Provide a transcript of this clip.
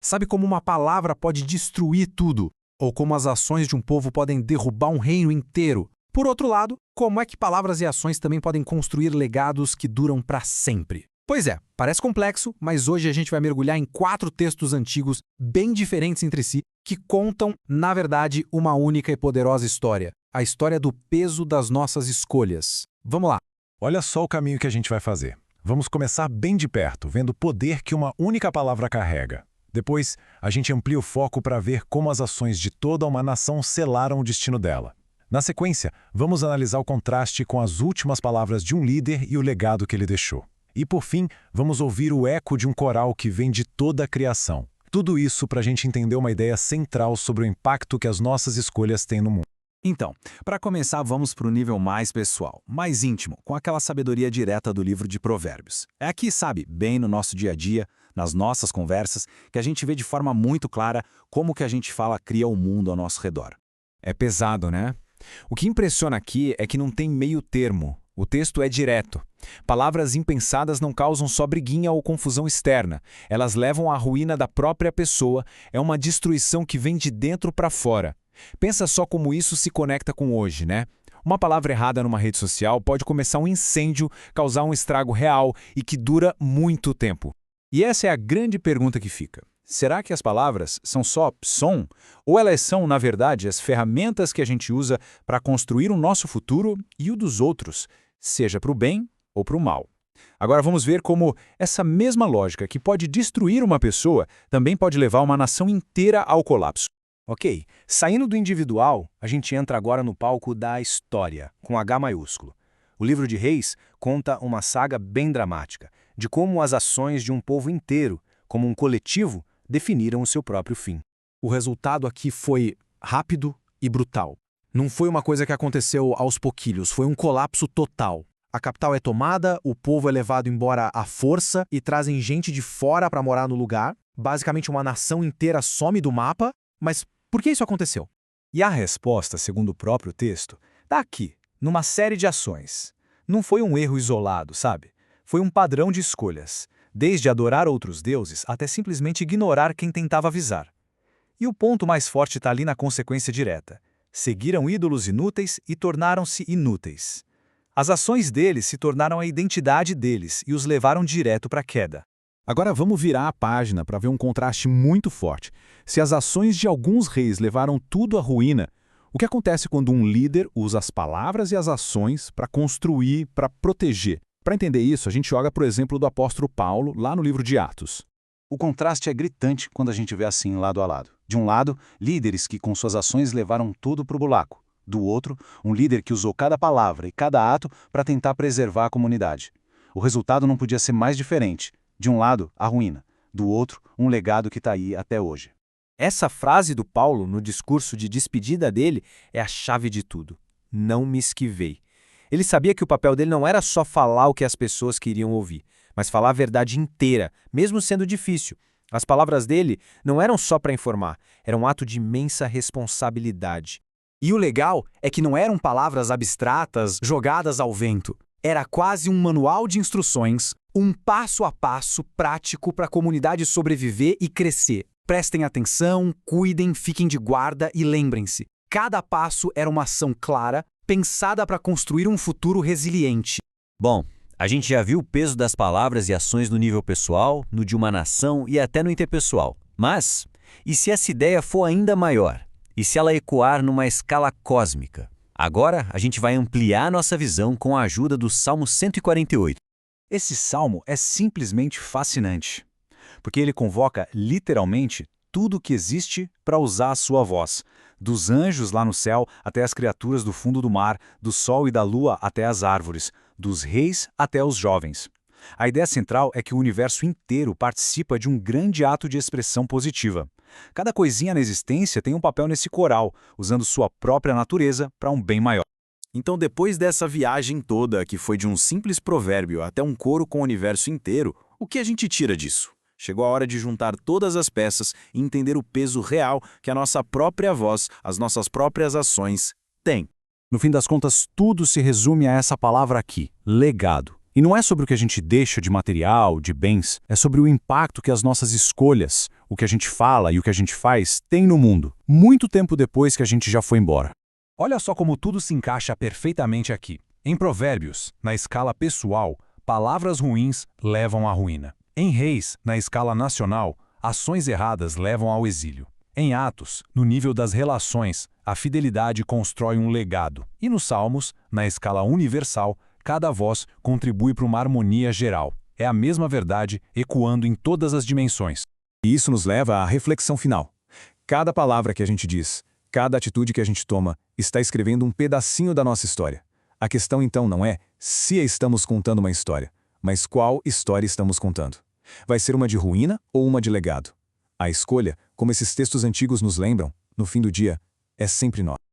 Sabe como uma palavra pode destruir tudo? Ou como as ações de um povo podem derrubar um reino inteiro? Por outro lado, como é que palavras e ações também podem construir legados que duram para sempre? Pois é, parece complexo, mas hoje a gente vai mergulhar em 4 textos antigos bem diferentes entre si, que contam, na verdade, uma única e poderosa história. A história do peso das nossas escolhas. Vamos lá. Olha só o caminho que a gente vai fazer. Vamos começar bem de perto, vendo o poder que uma única palavra carrega. Depois, a gente amplia o foco para ver como as ações de toda uma nação selaram o destino dela. Na sequência, vamos analisar o contraste com as últimas palavras de um líder e o legado que ele deixou. E por fim, vamos ouvir o eco de um coral que vem de toda a criação. Tudo isso para a gente entender uma ideia central sobre o impacto que as nossas escolhas têm no mundo. Então, para começar, vamos para o nível mais pessoal, mais íntimo, com aquela sabedoria direta do livro de Provérbios. É aqui, sabe, bem no nosso dia a dia, nas nossas conversas, que a gente vê de forma muito clara como que a gente fala cria o mundo ao nosso redor. É pesado, né? O que impressiona aqui é que não tem meio termo. O texto é direto. Palavras impensadas não causam só briguinha ou confusão externa. Elas levam à ruína da própria pessoa. É uma destruição que vem de dentro para fora. Pensa só como isso se conecta com hoje, né? Uma palavra errada numa rede social pode começar um incêndio, causar um estrago real e que dura muito tempo. E essa é a grande pergunta que fica. Será que as palavras são só som? Ou elas são, na verdade, as ferramentas que a gente usa para construir o nosso futuro e o dos outros, seja para o bem ou para o mal? Agora vamos ver como essa mesma lógica que pode destruir uma pessoa também pode levar uma nação inteira ao colapso. Ok, saindo do individual, a gente entra agora no palco da história, com H maiúsculo. O livro de Reis conta uma saga bem dramática, de como as ações de um povo inteiro, como um coletivo, definiram o seu próprio fim. O resultado aqui foi rápido e brutal. Não foi uma coisa que aconteceu aos pouquinhos, foi um colapso total. A capital é tomada, o povo é levado embora à força e trazem gente de fora para morar no lugar. Basicamente uma nação inteira some do mapa, mas por que isso aconteceu? E a resposta, segundo o próprio texto, está aqui, numa série de ações. Não foi um erro isolado, sabe? Foi um padrão de escolhas, desde adorar outros deuses até simplesmente ignorar quem tentava avisar. E o ponto mais forte está ali na consequência direta. Seguiram ídolos inúteis e tornaram-se inúteis. As ações deles se tornaram a identidade deles e os levaram direto para a queda. Agora vamos virar a página para ver um contraste muito forte. Se as ações de alguns reis levaram tudo à ruína, o que acontece quando um líder usa as palavras e as ações para construir, para proteger? Para entender isso, a gente olha para o exemplo do apóstolo Paulo, lá no livro de Atos. O contraste é gritante quando a gente vê assim lado a lado. De um lado, líderes que com suas ações levaram tudo para o buraco. Do outro, um líder que usou cada palavra e cada ato para tentar preservar a comunidade. O resultado não podia ser mais diferente. De um lado, a ruína. Do outro, um legado que está aí até hoje. Essa frase do Paulo, no discurso de despedida dele, é a chave de tudo. Não me esquivei. Ele sabia que o papel dele não era só falar o que as pessoas queriam ouvir, mas falar a verdade inteira, mesmo sendo difícil. As palavras dele não eram só para informar, era um ato de imensa responsabilidade. E o legal é que não eram palavras abstratas jogadas ao vento. Era quase um manual de instruções, um passo a passo prático para a comunidade sobreviver e crescer. Prestem atenção, cuidem, fiquem de guarda e lembrem-se. Cada passo era uma ação clara, pensada para construir um futuro resiliente. Bom, a gente já viu o peso das palavras e ações no nível pessoal, no de uma nação e até no interpessoal. Mas, e se essa ideia for ainda maior? E se ela ecoar numa escala cósmica? Agora, a gente vai ampliar nossa visão com a ajuda do Salmo 148. Esse salmo é simplesmente fascinante, porque ele convoca literalmente tudo o que existe para usar a sua voz, dos anjos lá no céu até as criaturas do fundo do mar, do sol e da lua até as árvores, dos reis até os jovens. A ideia central é que o universo inteiro participa de um grande ato de expressão positiva. Cada coisinha na existência tem um papel nesse coral, usando sua própria natureza para um bem maior. Então, depois dessa viagem toda, que foi de um simples provérbio até um coro com o universo inteiro, o que a gente tira disso? Chegou a hora de juntar todas as peças e entender o peso real que a nossa própria voz, as nossas próprias ações, têm. No fim das contas, tudo se resume a essa palavra aqui, legado. E não é sobre o que a gente deixa de material, de bens, é sobre o impacto que as nossas escolhas, o que a gente fala e o que a gente faz, têm no mundo, muito tempo depois que a gente já foi embora. Olha só como tudo se encaixa perfeitamente aqui. Em Provérbios, na escala pessoal, palavras ruins levam à ruína. Em Reis, na escala nacional, ações erradas levam ao exílio. Em Atos, no nível das relações, a fidelidade constrói um legado. E nos Salmos, na escala universal, cada voz contribui para uma harmonia geral. É a mesma verdade ecoando em todas as dimensões. E isso nos leva à reflexão final. Cada palavra que a gente diz, cada atitude que a gente toma, está escrevendo um pedacinho da nossa história. A questão então não é se estamos contando uma história, mas qual história estamos contando. Vai ser uma de ruína ou uma de legado? A escolha, como esses textos antigos nos lembram, no fim do dia, é sempre nossa.